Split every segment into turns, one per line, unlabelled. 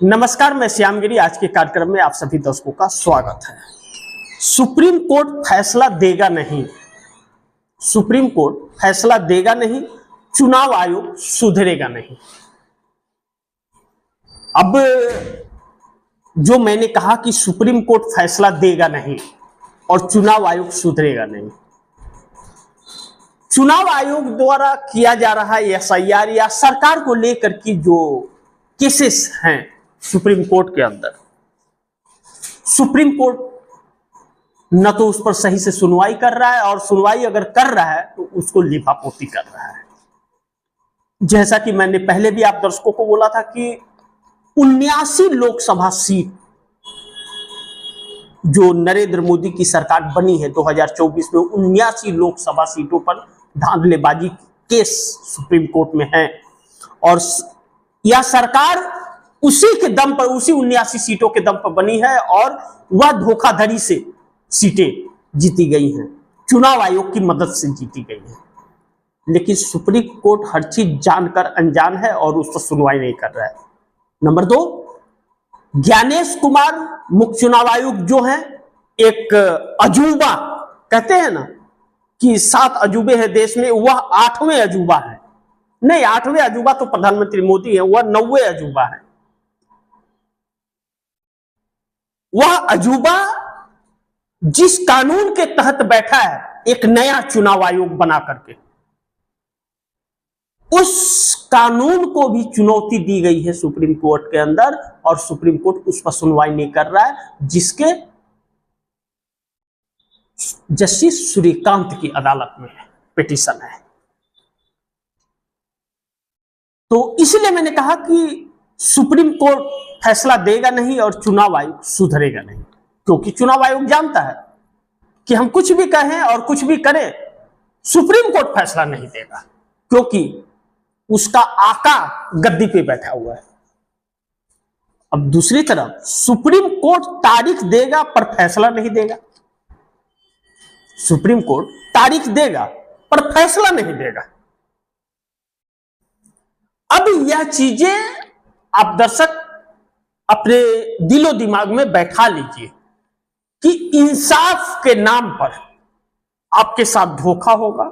नमस्कार, मैं श्यामगिरी। आज के कार्यक्रम में आप सभी दर्शकों का स्वागत है। सुप्रीम कोर्ट फैसला देगा नहीं, सुप्रीम कोर्ट फैसला देगा नहीं, चुनाव आयोग सुधरेगा नहीं। अब जो मैंने कहा कि सुप्रीम कोर्ट फैसला देगा नहीं और चुनाव आयोग सुधरेगा नहीं, चुनाव आयोग द्वारा किया जा रहा एसआईआर या सरकार को लेकर की जो केसेस हैं सुप्रीम कोर्ट के अंदर, सुप्रीम कोर्ट न तो उस पर सही से सुनवाई कर रहा है और सुनवाई अगर कर रहा है तो उसको लिपापोती कर रहा है। जैसा कि मैंने पहले भी आप दर्शकों को बोला था कि 79 लोकसभा सीट जो नरेंद्र मोदी की सरकार बनी है 2024 में, 79 लोकसभा सीटों पर धांधलेबाजी केस सुप्रीम कोर्ट में है और यह सरकार उसी के दम पर, उसी 79 सीटों के दम पर बनी है और वह धोखाधड़ी से सीटें जीती गई हैं, चुनाव आयोग की मदद से जीती गई हैं। लेकिन सुप्रीम कोर्ट हर चीज जानकर अनजान है और उस पर सुनवाई नहीं कर रहा है। नंबर 2, ज्ञानेश कुमार मुख्य चुनाव आयुक्त जो है, एक अजूबा, कहते हैं ना कि 7 अजूबे हैं देश में, वह 8वें अजूबा है। नहीं, 8वें अजूबा तो प्रधानमंत्री मोदी है, वह 9वें अजूबा है। वह अजूबा जिस कानून के तहत बैठा है, एक नया चुनाव आयोग बना करके, उस कानून को भी चुनौती दी गई है सुप्रीम कोर्ट के अंदर और सुप्रीम कोर्ट उस पर सुनवाई नहीं कर रहा है, जिसके जस्टिस सूर्यकांत की अदालत में पिटीशन है। तो इसलिए मैंने कहा कि सुप्रीम कोर्ट फैसला देगा नहीं और चुनाव आयोग सुधरेगा नहीं, क्योंकि चुनाव आयोग जानता है कि हम कुछ भी कहें और कुछ भी करें, सुप्रीम कोर्ट फैसला नहीं देगा, क्योंकि उसका आका गद्दी पे बैठा हुआ है। अब दूसरी तरफ सुप्रीम कोर्ट तारीख देगा पर फैसला नहीं देगा। सुप्रीम कोर्ट तारीख देगा पर फैसला नहीं देगा। अब यह चीजें आप दर्शक अपने दिलो दिमाग में बैठा लीजिए कि इंसाफ के नाम पर आपके साथ धोखा होगा।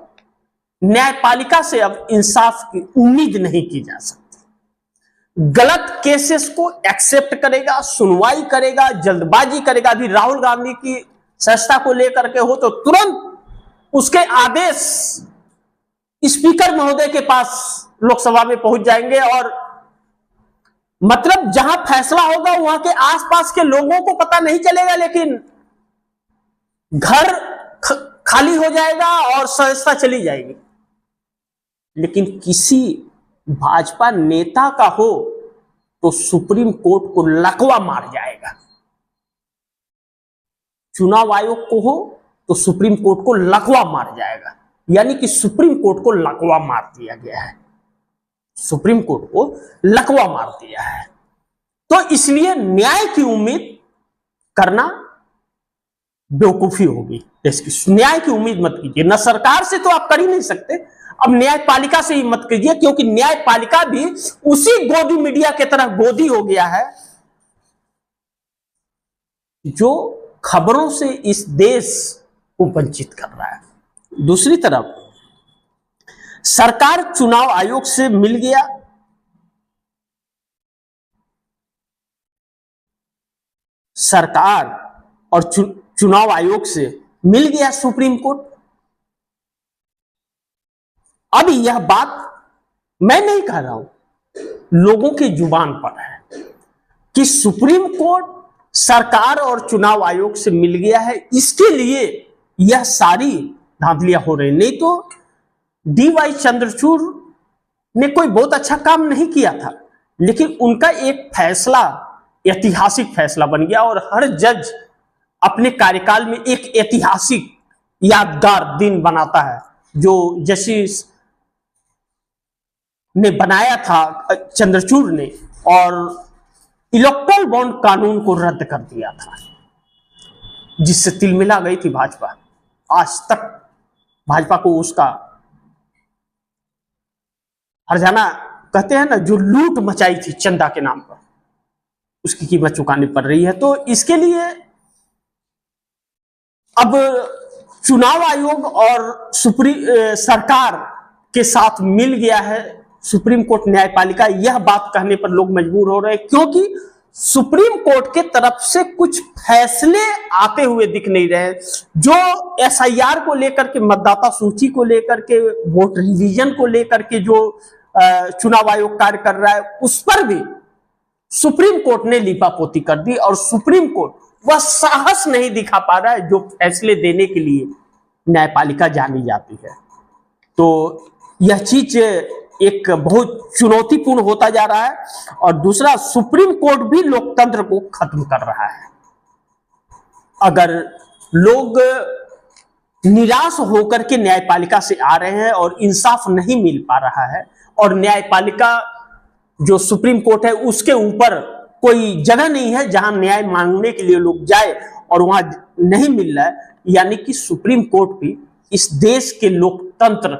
न्यायपालिका से अब इंसाफ की उम्मीद नहीं की जा सकती। गलत केसेस को एक्सेप्ट करेगा, सुनवाई करेगा, जल्दबाजी करेगा। अभी राहुल गांधी की सस्ता को लेकर के हो तो तुरंत उसके आदेश स्पीकर महोदय के पास लोकसभा में पहुंच जाएंगे और मतलब जहां फैसला होगा वहां के आसपास के लोगों को पता नहीं चलेगा, लेकिन घर खाली हो जाएगा और सदस्यता चली जाएगी। लेकिन किसी भाजपा नेता का हो तो सुप्रीम कोर्ट को लकवा मार जाएगा। चुनाव आयोग को हो तो सुप्रीम कोर्ट को लकवा मार जाएगा, यानी कि सुप्रीम कोर्ट को लकवा मार दिया गया है। सुप्रीम कोर्ट को लकवा मार दिया है। तो इसलिए न्याय की उम्मीद करना बेवकूफी होगी। न्याय की उम्मीद मत कीजिए। न सरकार से तो आप कर ही नहीं सकते, अब न्यायपालिका से ही मत कीजिए, क्योंकि न्यायपालिका भी उसी गोदी मीडिया की तरह गोदी हो गया है जो खबरों से इस देश को वंचित कर रहा है। दूसरी तरफ सरकार चुनाव आयोग से मिल गया, सरकार और चुनाव आयोग से मिल गया सुप्रीम कोर्ट। अब यह बात मैं नहीं कह रहा हूं, लोगों की जुबान पर है कि सुप्रीम कोर्ट सरकार और चुनाव आयोग से मिल गया है, इसके लिए यह सारी धांधलियां हो रही। नहीं तो DY चंद्रचूड़ ने कोई बहुत अच्छा काम नहीं किया था, लेकिन उनका एक फैसला ऐतिहासिक फैसला बन गया और हर जज अपने कार्यकाल में एक ऐतिहासिक यादगार दिन बनाता है। जो जस्टिस ने बनाया था चंद्रचूड़ ने, और इलेक्टोरल बॉन्ड कानून को रद्द कर दिया था, जिससे तिलमिला गई थी भाजपा। आज तक भाजपा को उसका हरजाना कहते हैं ना, जो लूट मचाई थी चंदा के नाम पर, उसकी कीमत चुकानी पड़ रही है। तो इसके लिए अब चुनाव आयोग और सरकार के साथ मिल गया है सुप्रीम कोर्ट न्यायपालिका, यह बात कहने पर लोग मजबूर हो रहे हैं, क्योंकि सुप्रीम कोर्ट के तरफ से कुछ फैसले आते हुए दिख नहीं रहे। जो एसआईआर को लेकर के, मतदाता सूची को लेकर के, वोट रिवीजन को लेकर के जो चुनाव आयोग कार्य कर रहा है, उस पर भी सुप्रीम कोर्ट ने लीपापोती कर दी और सुप्रीम कोर्ट वह साहस नहीं दिखा पा रहा है जो फैसले देने के लिए न्यायपालिका जानी जाती है। तो यह चीज एक बहुत चुनौतीपूर्ण होता जा रहा है। और दूसरा, सुप्रीम कोर्ट भी लोकतंत्र को खत्म कर रहा है। अगर लोग निराश होकर के न्यायपालिका से आ रहे हैं और इंसाफ नहीं मिल पा रहा है, और न्यायपालिका जो सुप्रीम कोर्ट है उसके ऊपर कोई जगह नहीं है जहां न्याय मांगने के लिए लोग जाए और वहां नहीं मिल रहा है, यानी कि सुप्रीम कोर्ट भी इस देश के लोकतंत्र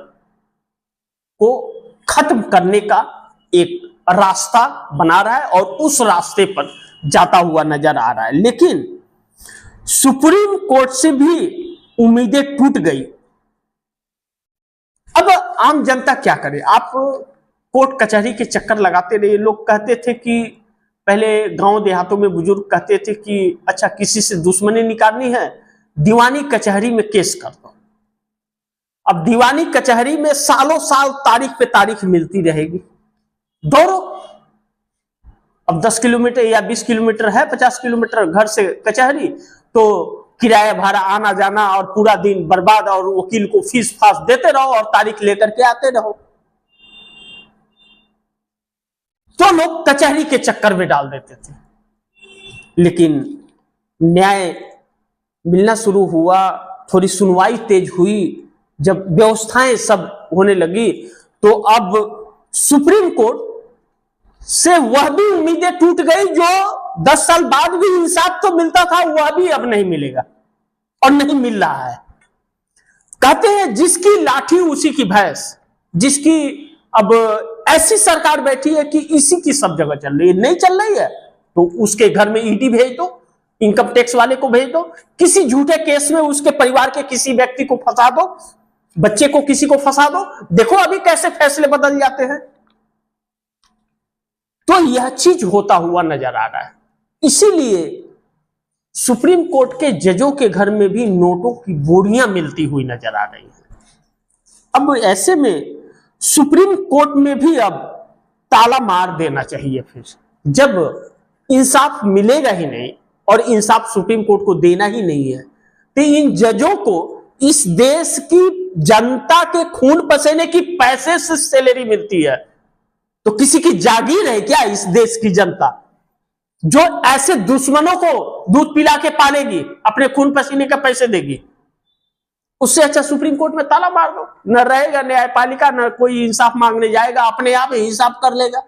को खत्म करने का एक रास्ता बना रहा है और उस रास्ते पर जाता हुआ नजर आ रहा है। लेकिन सुप्रीम कोर्ट से भी उम्मीदें टूट गई। अब आम जनता क्या करे? आप कोर्ट कचहरी के चक्कर लगाते रहे। लोग कहते थे कि पहले गांव देहातों में बुजुर्ग कहते थे कि अच्छा, किसी से दुश्मनी निकालनी है, दीवानी कचहरी में केस कर दो। अब दीवानी कचहरी में सालों साल तारीख पे तारीख मिलती रहेगी, दौड़ो। अब 10 किलोमीटर या 20 किलोमीटर है, 50 किलोमीटर घर से कचहरी, तो किराया भाड़ा आना जाना और पूरा दिन बर्बाद, और वकील को फीस फास देते रहो और तारीख लेकर के आते रहो। तो लोग कचहरी के चक्कर में डाल देते थे। लेकिन न्याय मिलना शुरू हुआ, थोड़ी सुनवाई तेज हुई, जब व्यवस्थाएं सब होने लगी, तो अब सुप्रीम कोर्ट से वह भी उम्मीदें टूट गई जो 10 साल बाद भी इंसाफ तो मिलता था, वह भी अब नहीं मिलेगा और नहीं मिल रहा है। कहते हैं जिसकी लाठी उसी की भैंस, जिसकी अब ऐसी सरकार बैठी है कि इसी की सब जगह चल रही है। नहीं चल रही है तो उसके घर में ईडी भेज दो, इनकम टैक्स वाले को भेज दो, किसी झूठे केस में उसके परिवार के किसी व्यक्ति को फंसा दो, बच्चे को किसी को फंसा दो, देखो अभी कैसे फैसले बदल जाते हैं। तो यह चीज होता हुआ नजर आ रहा है। इसीलिए सुप्रीम कोर्ट के जजों के घर में भी नोटों की बोरियां मिलती हुई नजर आ रही है। अब ऐसे में सुप्रीम कोर्ट में भी अब ताला मार देना चाहिए। फिर जब इंसाफ मिलेगा ही नहीं और इंसाफ सुप्रीम कोर्ट को देना ही नहीं है, तो इन जजों को इस देश की जनता के खून पसीने की पैसे से सैलरी मिलती है, तो किसी की जागीर है क्या इस देश की जनता जो ऐसे दुश्मनों को दूध पिला के पालेगी, अपने खून पसीने का पैसे देगी? उससे अच्छा सुप्रीम कोर्ट में ताला मार दो, न रहेगा न्यायपालिका, न कोई इंसाफ मांगने जाएगा, अपने आप हिसाब कर लेगा,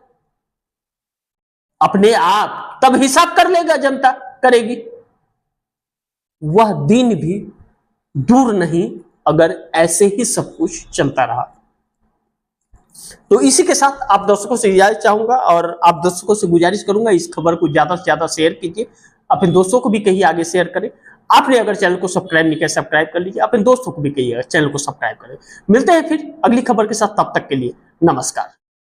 अपने आप तब हिसाब कर लेगा, जनता करेगी। वह दिन भी दूर नहीं अगर ऐसे ही सब कुछ चलता रहा। तो इसी के साथ आप दर्शकों से इजाजत चाहूंगा और आप दर्शकों से गुजारिश करूंगा इस खबर को ज्यादा से ज्यादा शेयर कीजिए, अपने दोस्तों को भी कहिए आगे शेयर करें। आपने अगर चैनल को सब्सक्राइब नहीं किया, सब्सक्राइब कर लीजिए, अपने दोस्तों को भी कहिए चैनल को सब्सक्राइब करें। मिलते हैं फिर अगली खबर के साथ, तब तक के लिए नमस्कार।